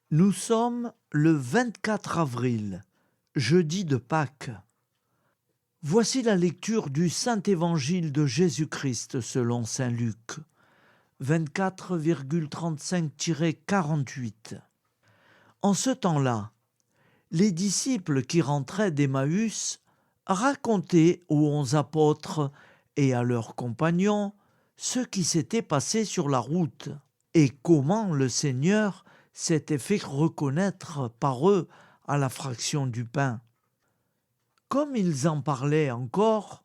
Nous sommes le 24 avril, jeudi de Pâques. Voici la lecture du Saint-Évangile de Jésus-Christ selon saint Luc, 24,35-48. En ce temps-là, les disciples qui rentraient d'Emmaüs racontaient aux 11 apôtres et à leurs compagnons ce qui s'était passé sur la route et comment le Seigneur s'était fait reconnaître par eux à la fraction du pain. Comme ils en parlaient encore,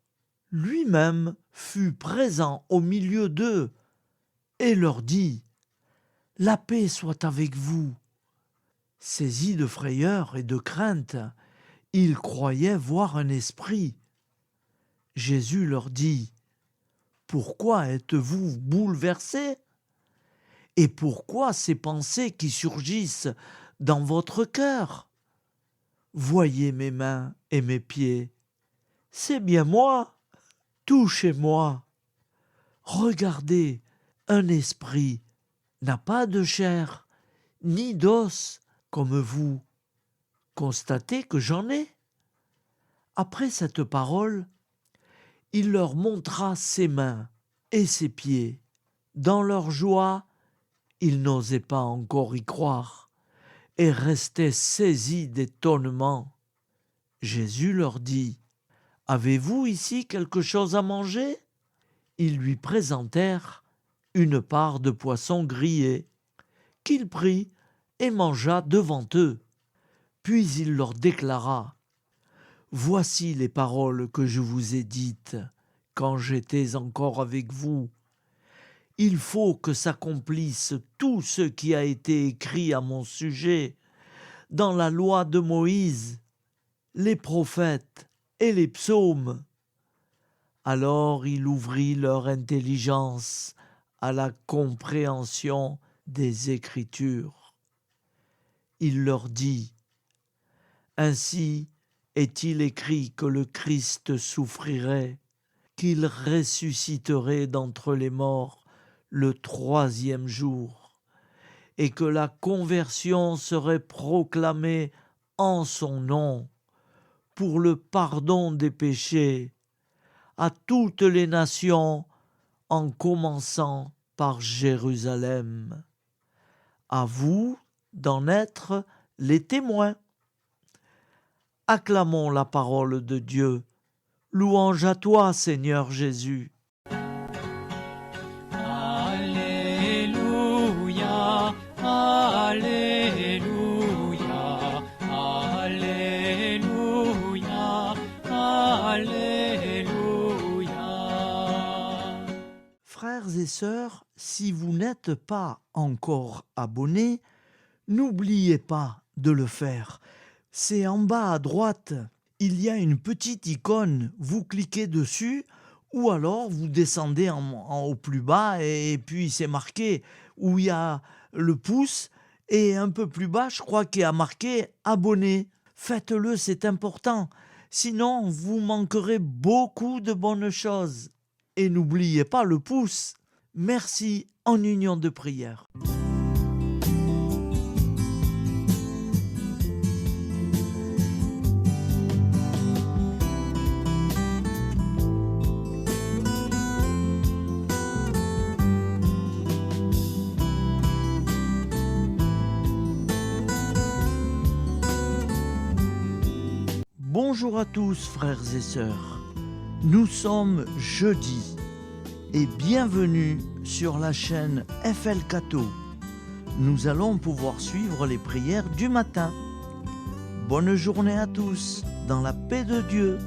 lui-même fut présent au milieu d'eux et leur dit « La paix soit avec vous ». Saisis de frayeur et de crainte, ils croyaient voir un esprit. Jésus leur dit « Pourquoi êtes-vous bouleversés ? Et pourquoi ces pensées qui surgissent dans votre cœur ? Voyez mes mains et mes pieds. C'est bien moi. Touchez-moi. Regardez, un esprit n'a pas de chair, ni d'os comme vous. Constatez que j'en ai. Après cette parole, il leur montra ses mains et ses pieds. Dans leur joie, ils n'osaient pas encore y croire et restaient saisis d'étonnement. Jésus leur dit « Avez-vous ici quelque chose à manger ?» Ils lui présentèrent une part de poisson grillé, qu'il prit et mangea devant eux. Puis il leur déclara « Voici les paroles que je vous ai dites quand j'étais encore avec vous. Il faut que s'accomplisse tout ce qui a été écrit à mon sujet dans la loi de Moïse, les prophètes et les psaumes. » Alors il ouvrit leur intelligence à la compréhension des Écritures. Il leur dit « Ainsi est-il écrit que le Christ souffrirait, qu'il ressusciterait d'entre les morts le 3e jour, et que la conversion serait proclamée en son nom pour le pardon des péchés à toutes les nations, en commençant par Jérusalem. À vous d'en être les témoins. » Acclamons la parole de Dieu. Louange à toi, Seigneur Jésus. Alléluia, Alléluia, Alléluia, Alléluia. Frères et sœurs, si vous n'êtes pas encore abonnés, n'oubliez pas de le faire. C'est en bas à droite, il y a une petite icône, vous cliquez dessus ou alors vous descendez en haut plus bas et puis c'est marqué où il y a le pouce et un peu plus bas, je crois qu'il y a marqué abonné. Faites-le, c'est important. Sinon, vous manquerez beaucoup de bonnes choses. Et n'oubliez pas le pouce. Merci en union de prière. Bonjour à tous frères et sœurs, nous sommes jeudi et bienvenue sur la chaîne FL Cato. Nous allons pouvoir suivre les prières du matin. Bonne journée à tous, dans la paix de Dieu.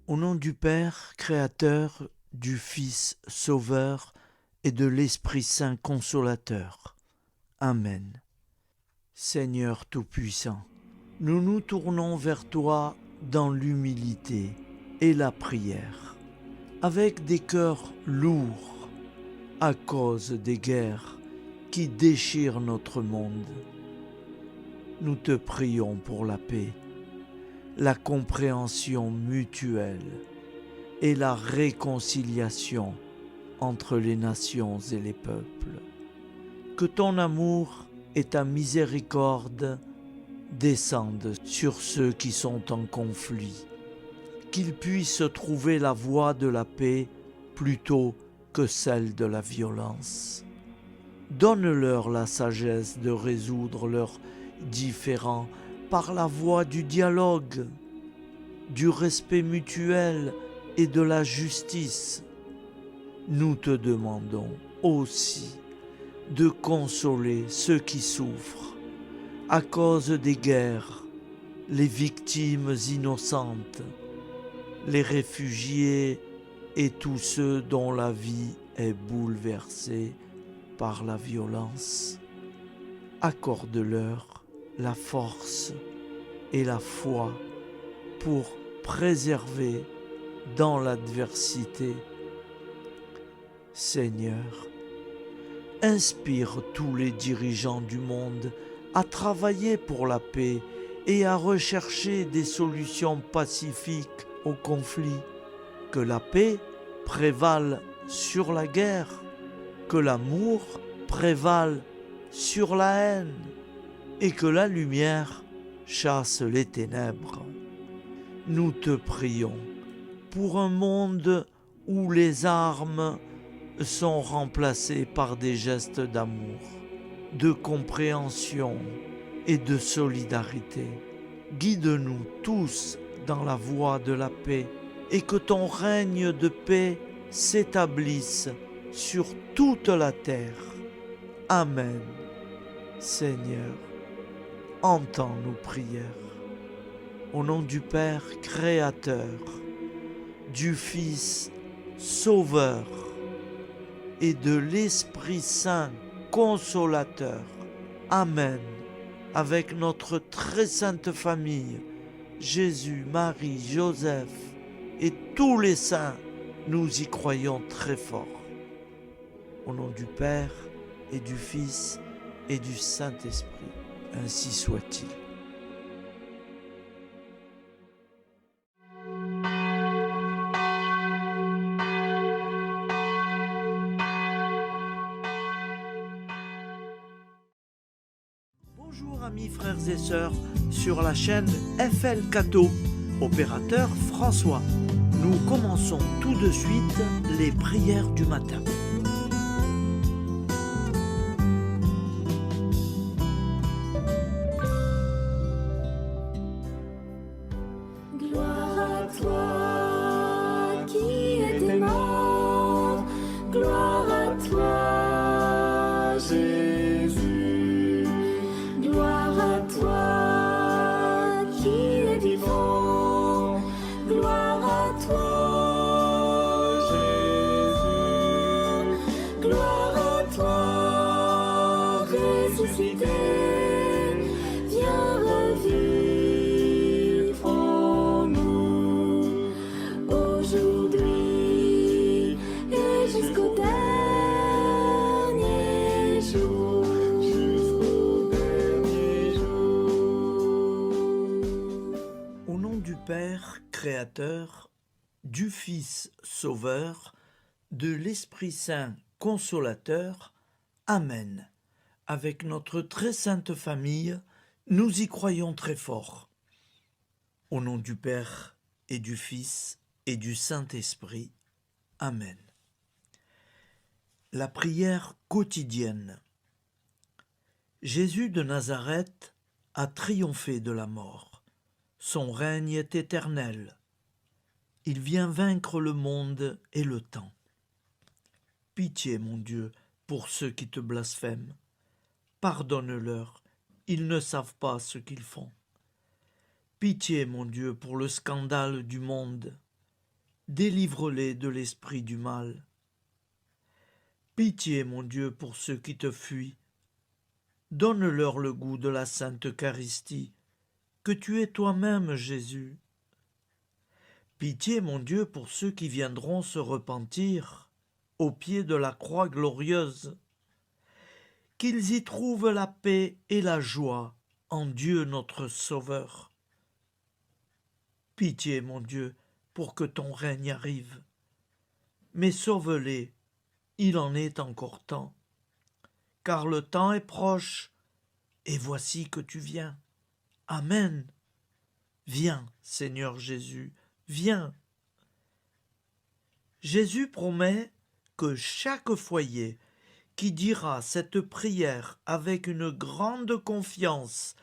Au nom du Père, Créateur, du Fils, Sauveur et de l'Esprit Saint Consolateur. Amen. Seigneur Tout-Puissant, nous nous tournons vers toi dans l'humilité et la prière. avec des cœurs lourds à cause des guerres qui déchirent notre monde. Nous te prions pour la paix, la compréhension mutuelle et la réconciliation entre les nations et les peuples. Que ton amour et ta miséricorde descendent sur ceux qui sont en conflit, qu'ils puissent trouver la voie de la paix plutôt que celle de la violence. Donne-leur la sagesse de résoudre leurs différends par la voie du dialogue, du respect mutuel et de la justice. Nous te demandons aussi de consoler ceux qui souffrent à cause des guerres, les victimes innocentes, les réfugiés et tous ceux dont la vie est bouleversée par la violence. Accorde-leur la force et la foi pour préserver dans l'adversité. Seigneur, inspire tous les dirigeants du monde à travailler pour la paix et à rechercher des solutions pacifiques aux conflits. Que la paix prévale sur la guerre, que l'amour prévale sur la haine et que la lumière chasse les ténèbres. Nous te prions pour un monde où les armes sont remplacées par des gestes d'amour, de compréhension et de solidarité. Guide-nous tous dans la voie de la paix et que ton règne de paix s'établisse sur toute la terre. Amen. Seigneur, entends nos prières. Au nom du Père Créateur, du Fils Sauveur et de l'Esprit Saint Consolateur. Amen. Avec notre très sainte famille, Jésus, Marie, Joseph et tous les saints, nous y croyons très fort. Au nom du Père et du Fils et du Saint-Esprit, ainsi soit-il. Bonjour amis frères et sœurs sur la chaîne FL Cato, opérateur François. Nous commençons tout de suite les prières du matin. Gloire à toi qui es mort, gloire à toi Jésus, gloire à toi qui es vivant, gloire à toi Jésus, gloire à toi ressuscité, viens revivre en nous aujourd'hui et jusqu'au dernier jour. Au nom du Père Créateur, du Fils Sauveur, de l'Esprit Saint Consolateur. Amen. Avec notre très sainte famille, nous y croyons très fort. Au nom du Père et du Fils et du Saint-Esprit. Amen. La prière quotidienne. Jésus de Nazareth a triomphé de la mort. Son règne est éternel. Il vient vaincre le monde et le temps. Pitié, mon Dieu, pour ceux qui te blasphèment. Pardonne-leur, ils ne savent pas ce qu'ils font. Pitié, mon Dieu, pour le scandale du monde. Délivre-les de l'esprit du mal. Pitié, mon Dieu, pour ceux qui te fuient. Donne-leur le goût de la Sainte Eucharistie, que tu es toi-même, Jésus. Pitié, mon Dieu, pour ceux qui viendront se repentir au pied de la croix glorieuse, qu'ils y trouvent la paix et la joie en Dieu notre Sauveur. Pitié, mon Dieu, pour que ton règne arrive. Mais sauve-les, il en est encore temps, car le temps est proche, et voici que tu viens. Amen. Viens, Seigneur Jésus, viens. Jésus promet que chaque foyer qui dira cette prière avec une grande confiance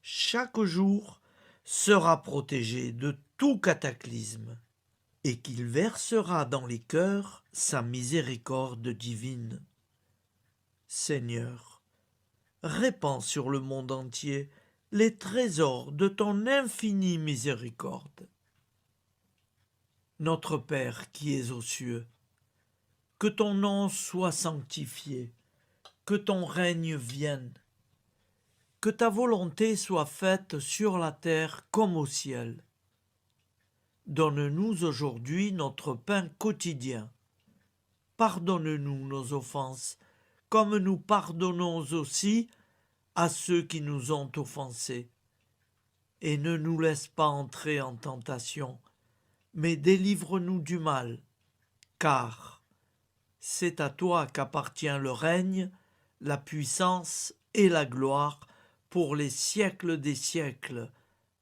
chaque jour sera protégé de tout cataclysme et qu'il versera dans les cœurs sa miséricorde divine. Seigneur, répands sur le monde entier les trésors de ton infinie miséricorde. Notre Père qui es aux cieux, que ton nom soit sanctifié, que ton règne vienne, que ta volonté soit faite sur la terre comme au ciel. Donne-nous aujourd'hui notre pain quotidien. Pardonne-nous nos offenses, comme nous pardonnons aussi à ceux qui nous ont offensés. Et ne nous laisse pas entrer en tentation, mais délivre-nous du mal, car c'est à toi qu'appartient le règne, la puissance et la gloire pour les siècles des siècles.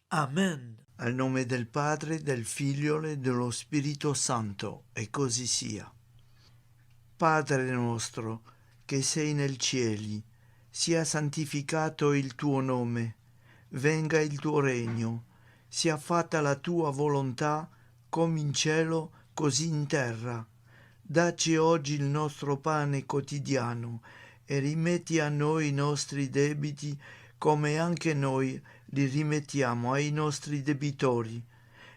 Amen. Al nome del Padre, del Figlio e dello Spirito Santo, e così sia. Padre nostro, che sei nel cieli, sia santificato il tuo nome, venga il tuo regno, sia fatta la tua volontà, come in cielo, così in terra. Dacci oggi il nostro pane quotidiano e rimetti a noi i nostri debiti, come anche noi li rimettiamo ai nostri debitori,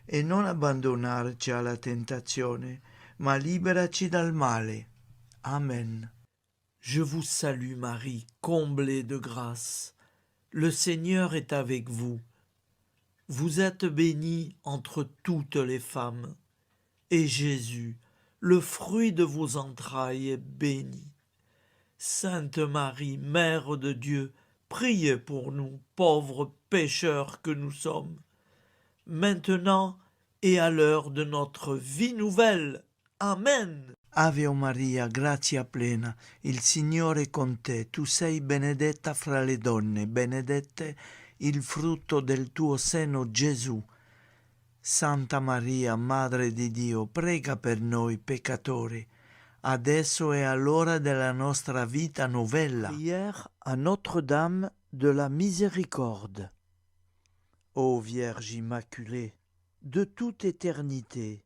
e non abbandonarci alla tentazione, ma liberaci dal male. Amen. Je vous salue Marie, comblée de grâce. Le Seigneur est avec vous. Vous êtes bénie entre toutes les femmes, et Jésus, le fruit de vos entrailles, est béni. Sainte Marie, Mère de Dieu, priez pour nous, pauvres pécheurs que nous sommes, maintenant et à l'heure de notre vie nouvelle. Amen. Ave Maria, grazia plena, il Signore è con te, tu sei benedetta fra le donne, benedetto il frutto del tuo seno, Gesù. Santa Maria, Madre di Dio, prega per noi peccatori, adesso e all'ora della nostra vita novella. Prière à Notre-Dame de la Miséricorde. Ô Vierge Immaculée, de toute éternité,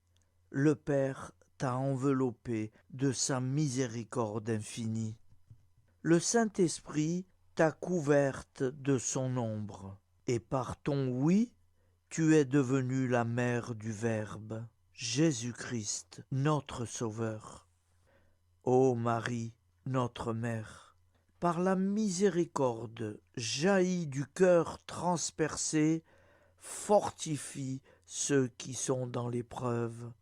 le Père t'a enveloppé de sa miséricorde infinie. Le Saint-Esprit t'a couverte de son ombre, et par ton oui, tu es devenue la mère du Verbe, Jésus-Christ, notre Sauveur. Ô Marie, notre Mère, par la miséricorde jaillie du cœur transpercé, fortifie ceux qui sont dans l'épreuve,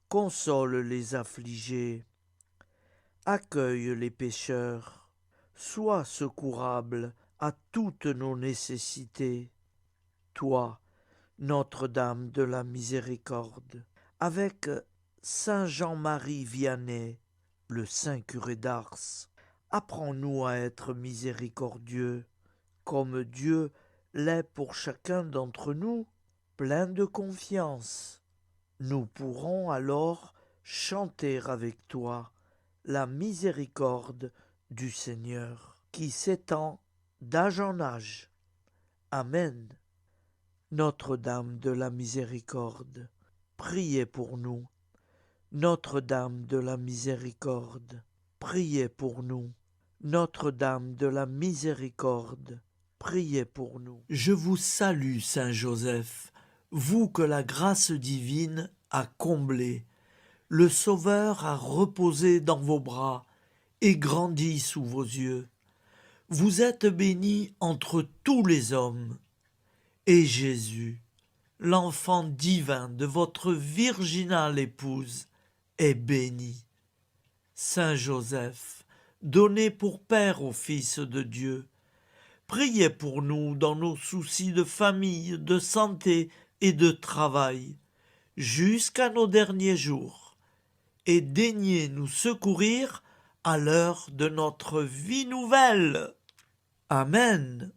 console les affligés, accueille les pécheurs, sois secourable à toutes nos nécessités. Toi, Notre-Dame de la Miséricorde, avec Saint Jean-Marie Vianney, le Saint curé d'Ars, apprends-nous à être miséricordieux, comme Dieu l'est pour chacun d'entre nous, plein de confiance. Nous pourrons alors chanter avec toi la miséricorde du Seigneur, qui s'étend d'âge en âge. Amen. Notre-Dame de la Miséricorde, priez pour nous. Notre-Dame de la Miséricorde, priez pour nous. Notre-Dame de la Miséricorde, priez pour nous. Je vous salue, Saint Joseph, vous que la grâce divine a comblé. Le Sauveur a reposé dans vos bras et grandi sous vos yeux. Vous êtes bénie entre tous les hommes, et Jésus, l'enfant divin de votre virginale épouse, est béni. Saint Joseph, donné pour Père au Fils de Dieu, priez pour nous dans nos soucis de famille, de santé et de travail, jusqu'à nos derniers jours, et daignez nous secourir à l'heure de notre vie nouvelle. Amen.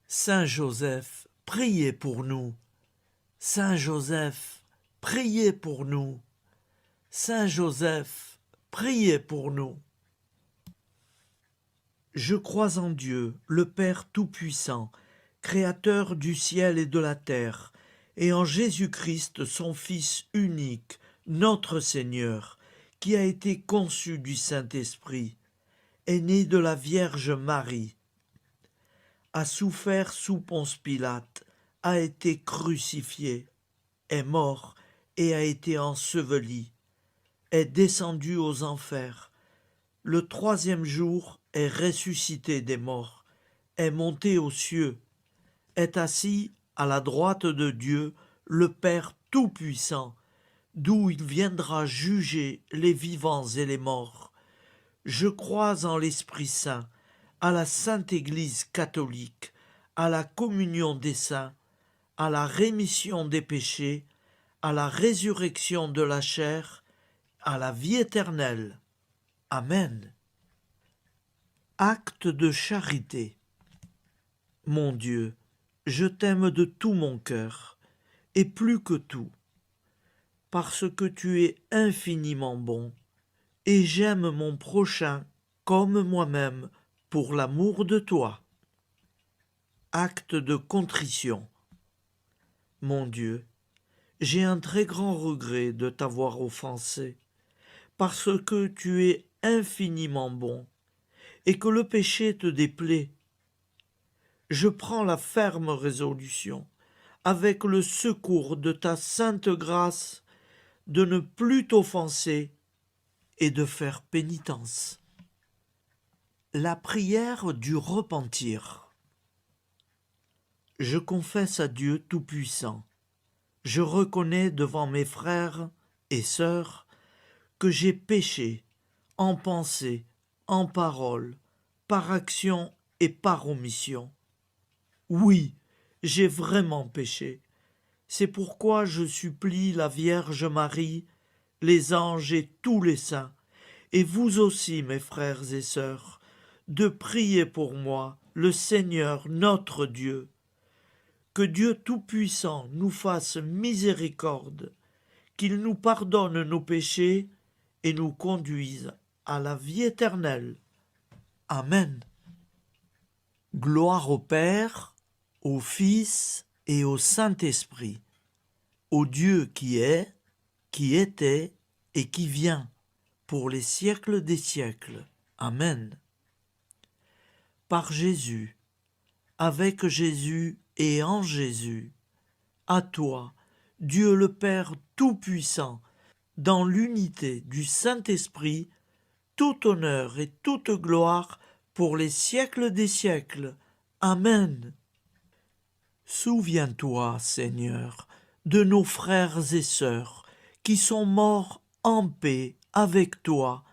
Saint Joseph, priez pour nous. Saint Joseph, priez pour nous. Saint Joseph, priez pour nous. Je crois en Dieu, le Père Tout-Puissant, Créateur du ciel et de la terre, et en Jésus-Christ, son Fils unique, notre Seigneur, qui a été conçu du Saint-Esprit, est né de la Vierge Marie, a souffert sous Ponce Pilate, a été crucifié, est mort et a été enseveli, est descendu aux enfers, le troisième jour est ressuscité des morts, est monté aux cieux, est assis à la droite de Dieu, le Père Tout-Puissant, d'où il viendra juger les vivants et les morts. Je crois en l'Esprit Saint, à la Sainte Église catholique, à la communion des saints, à la rémission des péchés, à la résurrection de la chair, à la vie éternelle. Amen. Acte de charité. Mon Dieu, je t'aime de tout mon cœur, et plus que tout, parce que tu es infiniment bon, et j'aime mon prochain comme moi-même pour l'amour de toi. Acte de contrition. Mon Dieu, j'ai un très grand regret de t'avoir offensé, parce que tu es infiniment bon, et que le péché te déplaît. Je prends la ferme résolution, avec le secours de ta sainte grâce, de ne plus t'offenser et de faire pénitence. La prière du repentir. Je confesse à Dieu Tout-Puissant, je reconnais devant mes frères et sœurs que j'ai péché en pensée, en parole, par action et par omission. Oui, j'ai vraiment péché. C'est pourquoi je supplie la Vierge Marie, les anges et tous les saints, et vous aussi, mes frères et sœurs, de prier pour moi, le Seigneur notre Dieu. Que Dieu Tout-Puissant nous fasse miséricorde, qu'il nous pardonne nos péchés et nous conduise à la vie éternelle. Amen. Gloire au Père, au Fils et au Saint-Esprit, au Dieu qui est, qui était et qui vient, pour les siècles des siècles. Amen. Par Jésus, avec Jésus et en Jésus, à toi, Dieu le Père Tout-Puissant, dans l'unité du Saint-Esprit, tout honneur et toute gloire pour les siècles des siècles. Amen. Souviens-toi, Seigneur, de nos frères et sœurs qui sont morts en paix avec toi.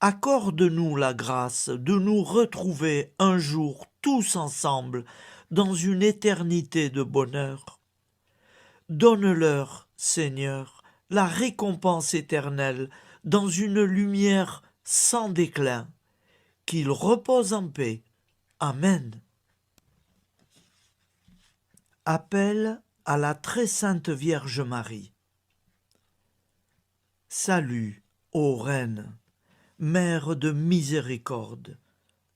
Accorde-nous la grâce de nous retrouver un jour tous ensemble dans une éternité de bonheur. Donne-leur, Seigneur, la récompense éternelle dans une lumière sans déclin. Qu'ils reposent en paix. Amen. Appel à la très sainte Vierge Marie. Salut, ô Reine, Mère de miséricorde,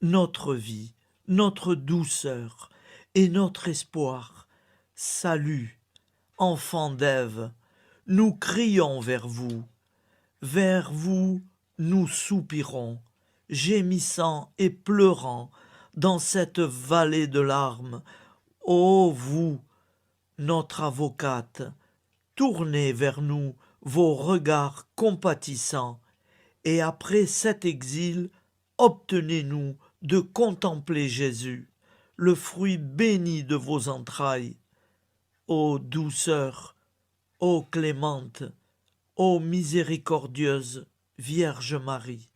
notre vie, notre douceur et notre espoir. Salut, enfant d'Ève, nous crions vers vous. Vers vous, nous soupirons, gémissant et pleurant dans cette vallée de larmes. Ô vous, notre avocate, tournez vers nous vos regards compatissants, et après cet exil, obtenez-nous de contempler Jésus, le fruit béni de vos entrailles. ô douceur, ô clémente, ô miséricordieuse Vierge Marie.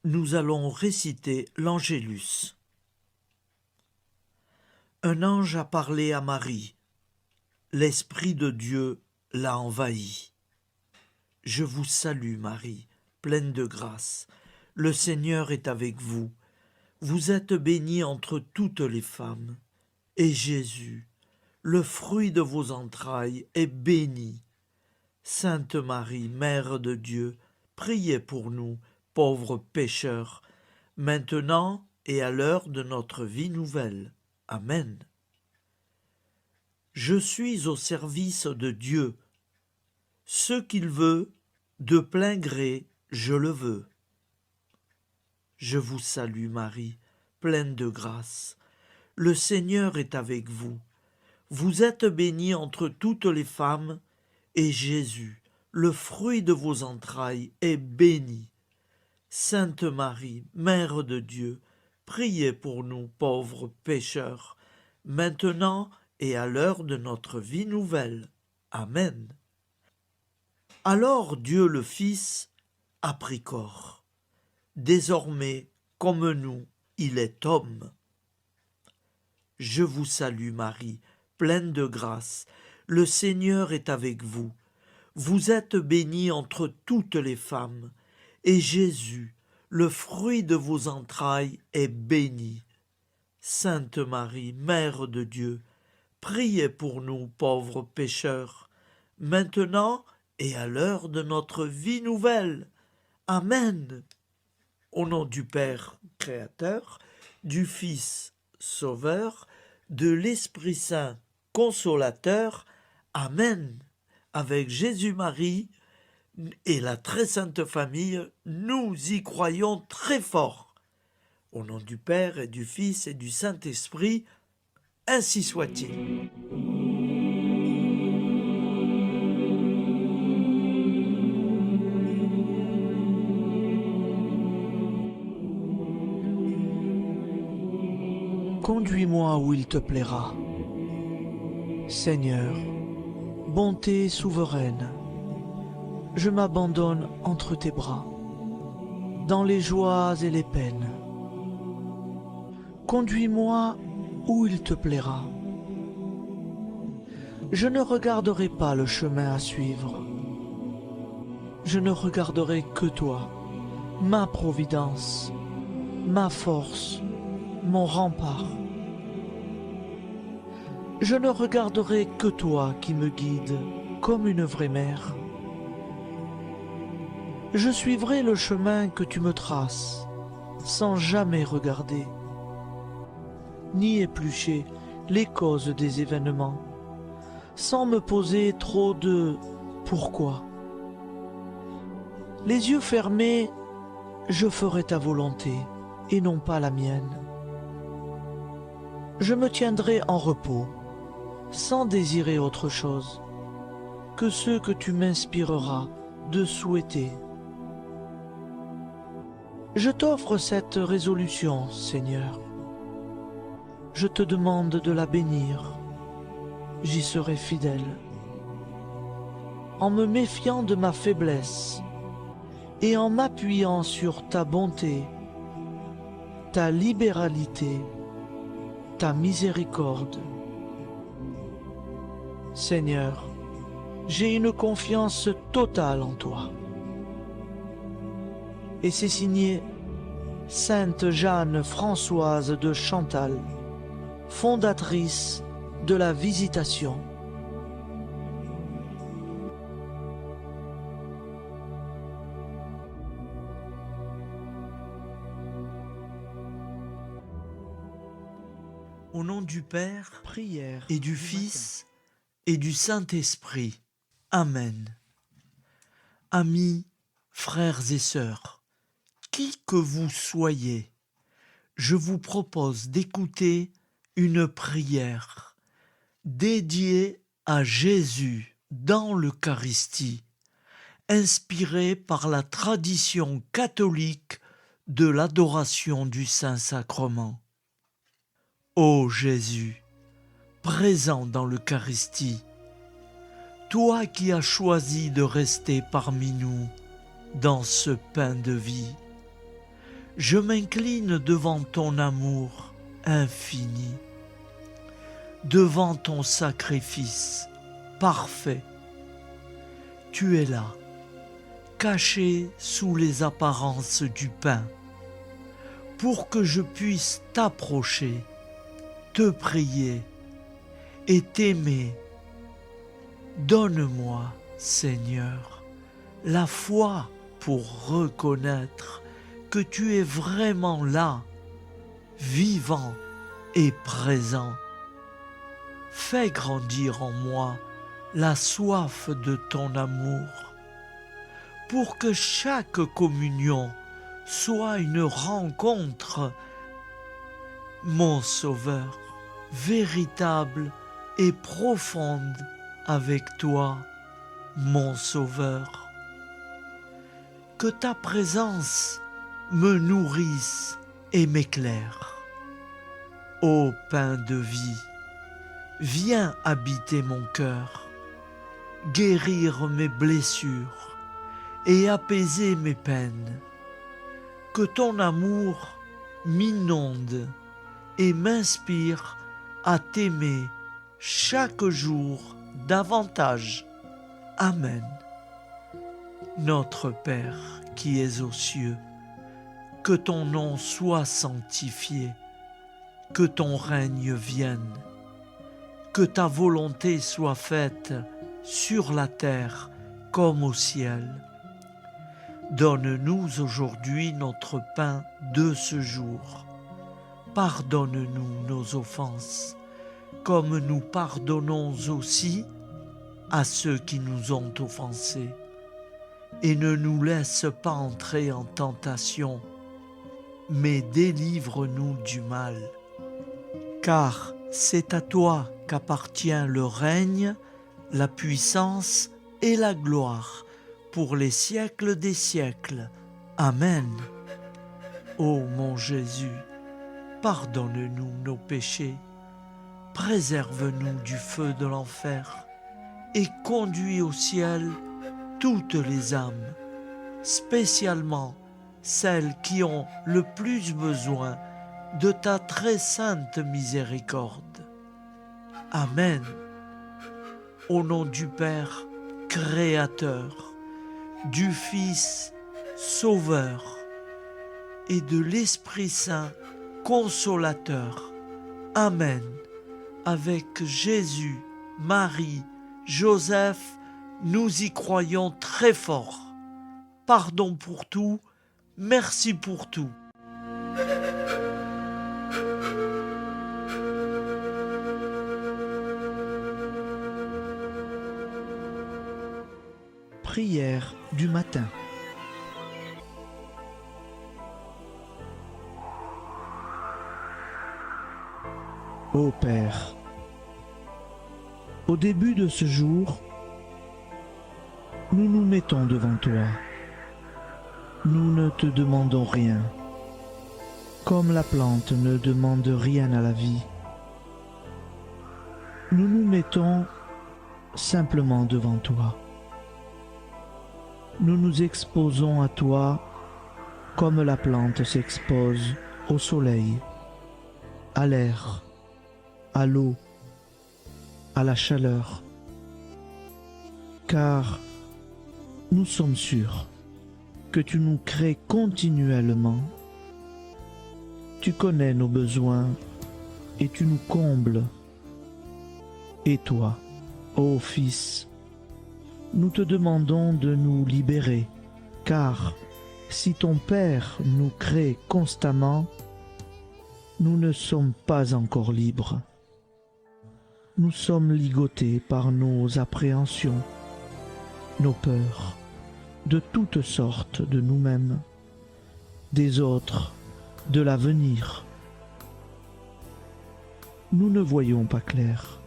Nous allons réciter l'Angélus. Un ange a parlé à Marie. L'Esprit de Dieu l'a envahie. Je vous salue Marie, pleine de grâce. Le Seigneur est avec vous. Vous êtes bénie entre toutes les femmes. Et Jésus, le fruit de vos entrailles, est béni. Sainte Marie, Mère de Dieu, priez pour nous, pauvres pécheurs, maintenant et à l'heure de notre vie nouvelle. Amen. Je suis au service de Dieu. Ce qu'il veut, de plein gré, je le veux. Je vous salue Marie, pleine de grâce. Le Seigneur est avec vous. Vous êtes bénie entre toutes les femmes, et Jésus, le fruit de vos entrailles, est béni. Sainte Marie, Mère de Dieu, priez pour nous pauvres pécheurs, maintenant et à l'heure de notre vie nouvelle. Amen. Alors Dieu le Fils a pris corps. Désormais, comme nous, il est homme. Je vous salue Marie, pleine de grâce. Le Seigneur est avec vous. Vous êtes bénie entre toutes les femmes, et Jésus, le fruit de vos entrailles, est béni. Sainte Marie, Mère de Dieu, priez pour nous pauvres pécheurs, maintenant et à l'heure de notre vie nouvelle. Amen. Au nom du Père Créateur, du Fils Sauveur, de l'Esprit Saint Consolateur. Amen. Avec Jésus-Marie et la très sainte famille, nous y croyons très fort. Au nom du Père et du Fils et du Saint-Esprit, ainsi soit-il. Conduis-moi où il te plaira. Seigneur, bonté souveraine, je m'abandonne entre tes bras, dans les joies et les peines. Conduis-moi où il te plaira. Je ne regarderai pas le chemin à suivre. Je ne regarderai que toi, ma providence, ma force, mon rempart. Je ne regarderai que toi qui me guides comme une vraie mère. Je suivrai le chemin que tu me traces, sans jamais regarder, ni éplucher les causes des événements, sans me poser trop de pourquoi. Les yeux fermés, je ferai ta volonté et non pas la mienne. Je me tiendrai en repos, sans désirer autre chose que ce que tu m'inspireras de souhaiter. Je t'offre cette résolution, Seigneur. Je te demande de la bénir. J'y serai fidèle. En me méfiant de ma faiblesse et en m'appuyant sur ta bonté, ta libéralité, ta miséricorde. Seigneur, j'ai une confiance totale en toi. Et c'est signé Sainte Jeanne Françoise de Chantal, fondatrice de la Visitation. Au nom du Père, prière, et du Fils, et du Saint-Esprit. Amen. Amis, frères et sœurs, qui que vous soyez, je vous propose d'écouter une prière dédiée à Jésus dans l'Eucharistie, inspirée par la tradition catholique de l'adoration du Saint-Sacrement. Ô Jésus, présent dans l'Eucharistie. Toi qui as choisi de rester parmi nous dans ce pain de vie, je m'incline devant ton amour infini, devant ton sacrifice parfait. Tu es là, caché sous les apparences du pain, pour que je puisse t'approcher, te prier et t'aimer. Donne-moi, Seigneur, la foi pour reconnaître que tu es vraiment là, vivant et présent. Fais grandir en moi la soif de ton amour, pour que chaque communion soit une rencontre, mon Sauveur, véritable et profonde avec toi, mon Sauveur. Que ta présence me nourrisse et m'éclaire. Ô pain de vie, viens habiter mon cœur, guérir mes blessures et apaiser mes peines. Que ton amour m'inonde et m'inspire à t'aimer chaque jour davantage. Amen. Notre Père qui es aux cieux, que ton nom soit sanctifié, que ton règne vienne, que ta volonté soit faite sur la terre comme au ciel. Donne-nous aujourd'hui notre pain de ce jour. Pardonne-nous nos offenses, comme nous pardonnons aussi à ceux qui nous ont offensés. Et ne nous laisse pas entrer en tentation, mais délivre-nous du mal. Car c'est à toi qu'appartient le règne, la puissance et la gloire, pour les siècles des siècles. Amen. Ô mon Jésus, pardonne-nous nos péchés, préserve-nous du feu de l'enfer et conduis au ciel toutes les âmes, spécialement celles qui ont le plus besoin de ta très sainte miséricorde. Amen. Au nom du Père Créateur, du Fils Sauveur et de l'Esprit Saint Consolateur. Amen. Avec Jésus, Marie, Joseph, nous y croyons très fort. Pardon pour tout, merci pour tout. Prière du matin. Ô Père, au début de ce jour, nous nous mettons devant toi. Nous ne te demandons rien, comme la plante ne demande rien à la vie. Nous nous mettons simplement devant toi. Nous nous exposons à toi comme la plante s'expose au soleil, à l'air, à l'eau, à la chaleur, car nous sommes sûrs que tu nous crées continuellement. Tu connais nos besoins et tu nous combles. Et toi, ô Fils, nous te demandons de nous libérer, car si ton Père nous crée constamment, nous ne sommes pas encore libres. Nous sommes ligotés par nos appréhensions, nos peurs, de toutes sortes de nous-mêmes, des autres, de l'avenir. Nous ne voyons pas clair.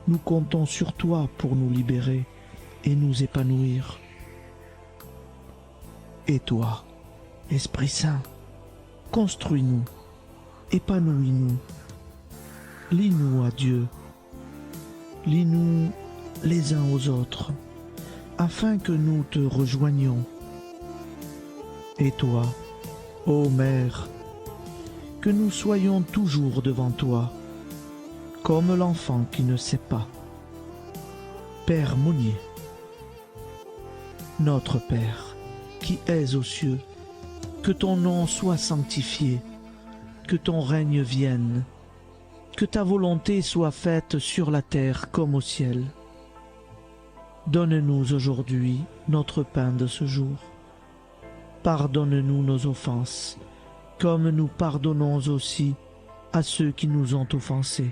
Nous comptons sur toi pour nous libérer et nous épanouir. Et toi, Esprit Saint, construis-nous, épanouis-nous, lie-nous à Dieu, lie-nous les uns aux autres, afin que nous te rejoignions. Et toi, ô Mère, que nous soyons toujours devant toi, comme l'enfant qui ne sait pas. Père Mounier, notre Père, qui es aux cieux, que ton nom soit sanctifié, que ton règne vienne, que ta volonté soit faite sur la terre comme au ciel. Donne-nous aujourd'hui notre pain de ce jour. Pardonne-nous nos offenses, comme nous pardonnons aussi à ceux qui nous ont offensés.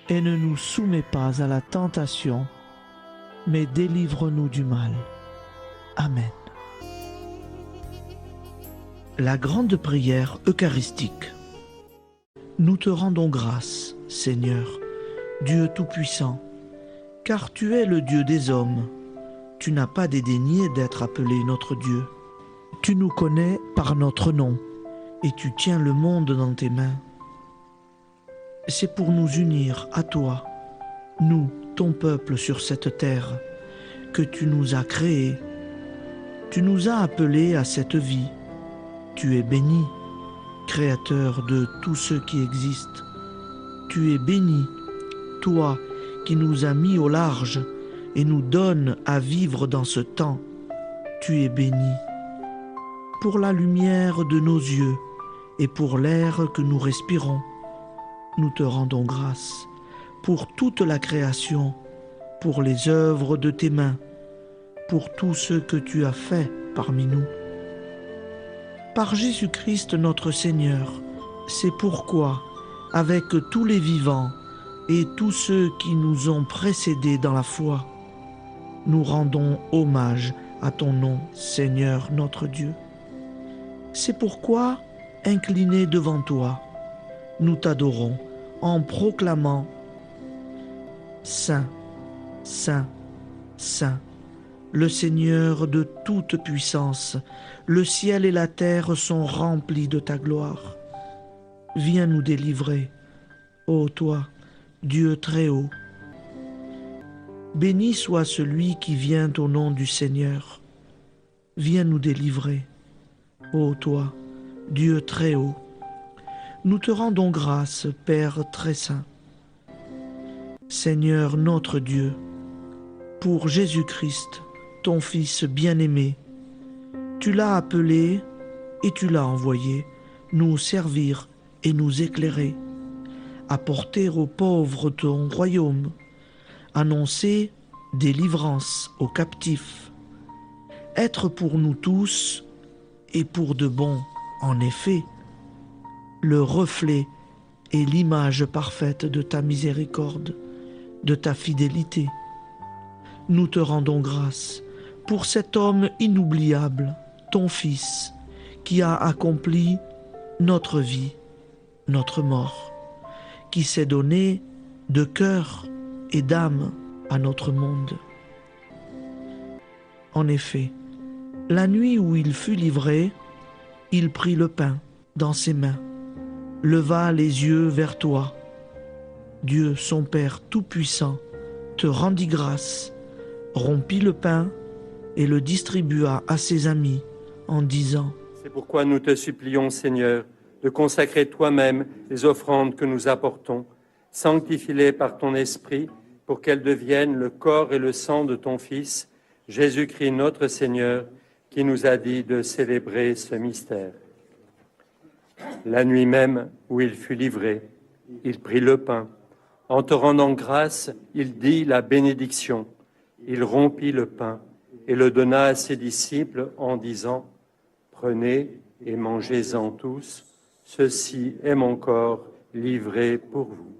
Et ne nous soumets pas à la tentation, mais délivre-nous du mal. Amen. La grande prière eucharistique. Nous te rendons grâce, Seigneur, Dieu Tout-Puissant, car tu es le Dieu des hommes. Tu n'as pas dédaigné d'être appelé notre Dieu. Tu nous connais par notre nom, et tu tiens le monde dans tes mains. C'est pour nous unir à toi, nous, ton peuple sur cette terre, que tu nous as créés. Tu nous as appelés à cette vie. Tu es béni, Créateur de tout ce qui existe. Tu es béni, toi qui nous as mis au large et nous donnes à vivre dans ce temps. Tu es béni. Pour la lumière de nos yeux et pour l'air que nous respirons, nous te rendons grâce. Pour toute la création, pour les œuvres de tes mains, pour tout ce que tu as fait parmi nous. Par Jésus-Christ notre Seigneur, c'est pourquoi, avec tous les vivants et tous ceux qui nous ont précédés dans la foi, nous rendons hommage à ton nom, Seigneur notre Dieu. C'est pourquoi, inclinés devant toi, nous t'adorons en proclamant « Saint, Saint, Saint ». Le Seigneur de toute puissance, le ciel et la terre sont remplis de ta gloire. Viens nous délivrer, ô toi, Dieu très haut. Béni soit celui qui vient au nom du Seigneur. Viens nous délivrer, ô toi, Dieu très haut. Nous te rendons grâce, Père très saint. Seigneur notre Dieu, pour Jésus-Christ, ton Fils bien-aimé, tu l'as appelé et tu l'as envoyé nous servir et nous éclairer, apporter aux pauvres ton royaume, annoncer délivrance aux captifs, être pour nous tous et pour de bon, en effet, le reflet et l'image parfaite de ta miséricorde, de ta fidélité. Nous te rendons grâce pour cet homme inoubliable, ton Fils, qui a accompli notre vie, notre mort, qui s'est donné de cœur et d'âme à notre monde. En effet, la nuit où il fut livré, il prit le pain dans ses mains, leva les yeux vers toi. Dieu, son Père tout-puissant, te rendit grâce, rompit le pain et le distribua à ses amis en disant « C'est pourquoi nous te supplions, Seigneur, de consacrer toi-même les offrandes que nous apportons. Sanctifie-les par ton Esprit pour qu'elles deviennent le corps et le sang de ton Fils, Jésus-Christ notre Seigneur, qui nous a dit de célébrer ce mystère. » La nuit même où il fut livré, il prit le pain. En te rendant grâce, il dit la bénédiction. Il rompit le pain et le donna à ses disciples en disant « Prenez et mangez-en tous, ceci est mon corps livré pour vous. »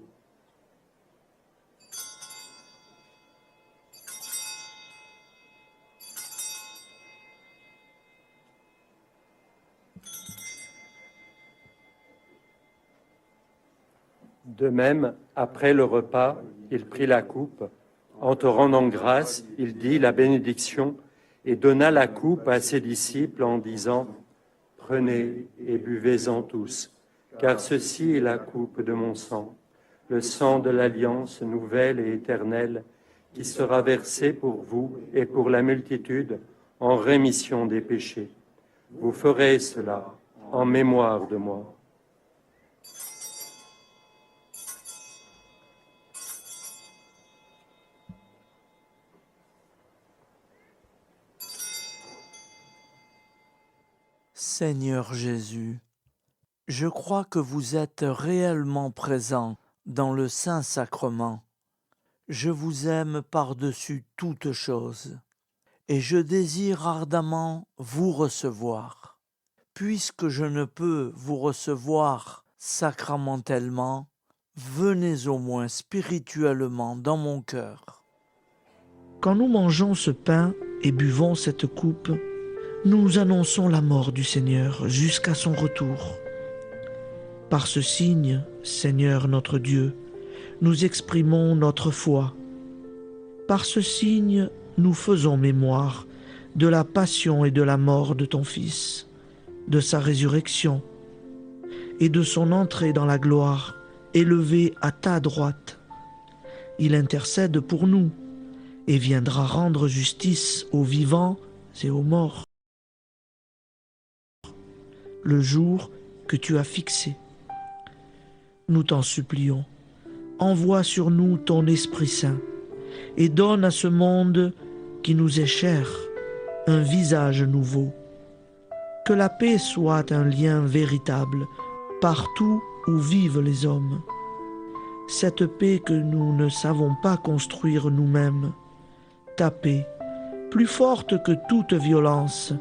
De même, après le repas, il prit la coupe. En te rendant grâce, il dit la bénédiction et donna la coupe à ses disciples en disant « Prenez et buvez-en tous, car ceci est la coupe de mon sang, le sang de l'alliance nouvelle et éternelle qui sera versé pour vous et pour la multitude en rémission des péchés. Vous ferez cela en mémoire de moi. Seigneur Jésus, je crois que vous êtes réellement présent dans le Saint-Sacrement. Je vous aime par-dessus toute chose et je désire ardemment vous recevoir. Puisque je ne peux vous recevoir sacramentellement, venez au moins spirituellement dans mon cœur. Quand nous mangeons ce pain et buvons cette coupe, nous annonçons la mort du Seigneur jusqu'à son retour. Par ce signe, Seigneur notre Dieu, nous exprimons notre foi. Par ce signe, nous faisons mémoire de la passion et de la mort de ton Fils, de sa résurrection et de son entrée dans la gloire, élevé à ta droite. Il intercède pour nous et viendra rendre justice aux vivants et aux morts. Le jour que tu as fixé. Nous t'en supplions, envoie sur nous ton Esprit Saint et donne à ce monde qui nous est cher un visage nouveau. Que la paix soit un lien véritable partout où vivent les hommes. Cette paix que nous ne savons pas construire nous-mêmes. Ta paix, plus forte que toute violence.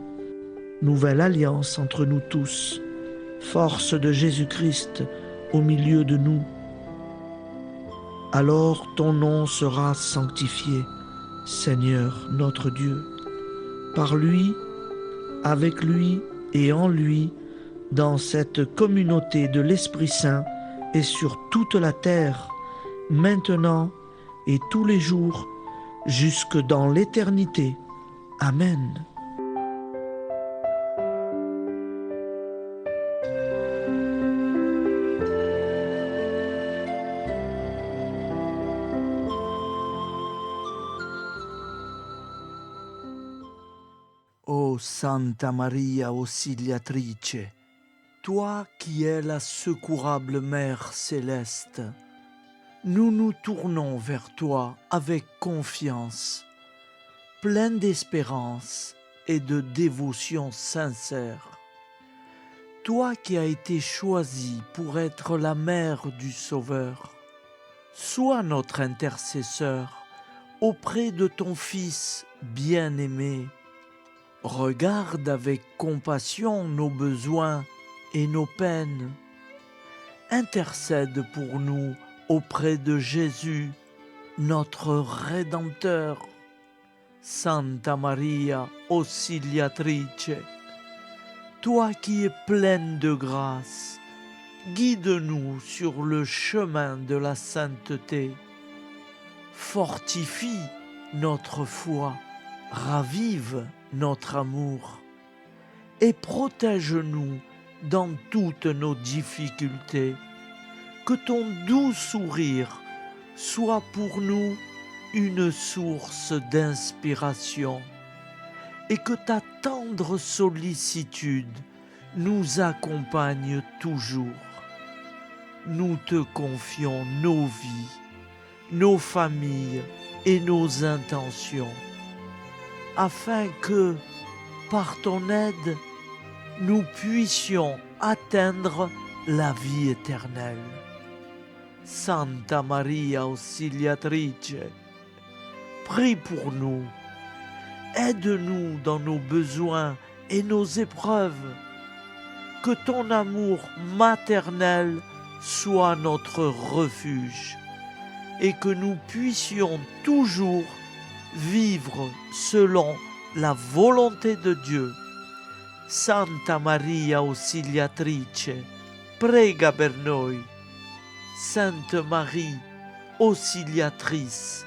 Nouvelle alliance entre nous tous. Force de Jésus-Christ au milieu de nous. Alors ton nom sera sanctifié, Seigneur notre Dieu. Par lui, avec lui et en lui, dans cette communauté de l'Esprit Saint et sur toute la terre, maintenant et tous les jours, jusque dans l'éternité. Amen. Ô Santa Maria Auxiliatrice, toi qui es la secourable Mère céleste, nous nous tournons vers toi avec confiance, plein d'espérance et de dévotion sincère. Toi qui as été choisie pour être la mère du Sauveur, sois notre intercesseur auprès de ton Fils bien-aimé. Regarde avec compassion nos besoins et nos peines. Intercède pour nous auprès de Jésus, notre Rédempteur. Santa Maria Auxiliatrice, toi qui es pleine de grâce, guide-nous sur le chemin de la sainteté. Fortifie notre foi, ravive notre amour et protège-nous dans toutes nos difficultés. Que ton doux sourire soit pour nous une source d'inspiration et que ta tendre sollicitude nous accompagne toujours. Nous te confions nos vies, nos familles et nos intentions, afin que, par ton aide, nous puissions atteindre la vie éternelle. Santa Maria Auxiliatrice, prie pour nous, aide-nous dans nos besoins et nos épreuves, que ton amour maternel soit notre refuge et que nous puissions toujours vivre selon la volonté de Dieu. Santa Maria Auxiliatrice, prega per noi. Sainte Marie, Auxiliatrice,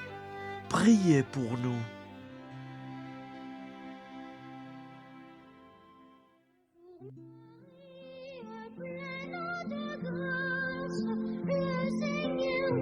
priez pour nous. Le Seigneur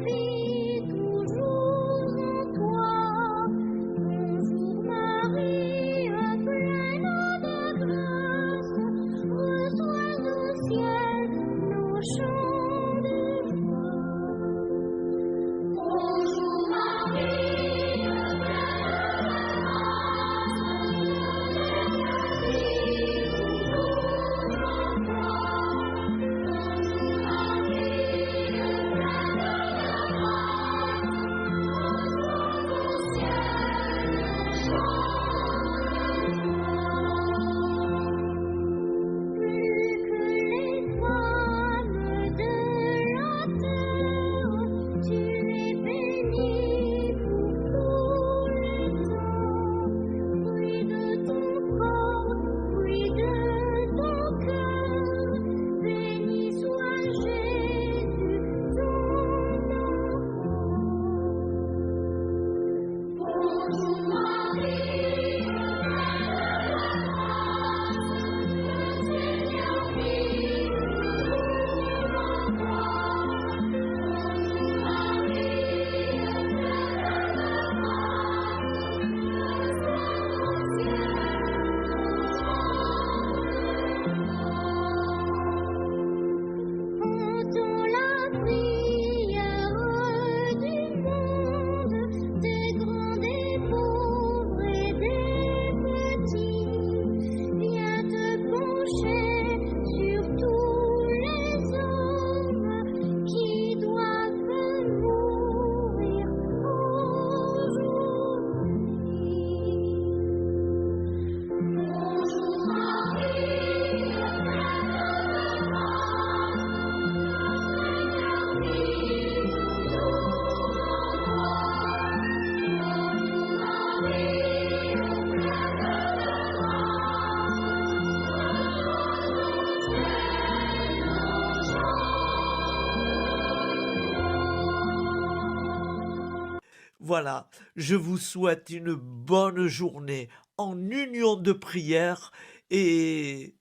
Voilà, je vous souhaite une bonne journée en union de prière et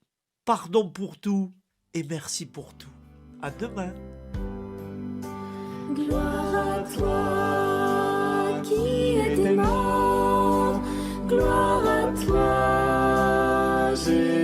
pardon pour tout et merci pour tout. À demain. Gloire à toi qui es mort, gloire à toi, Jésus.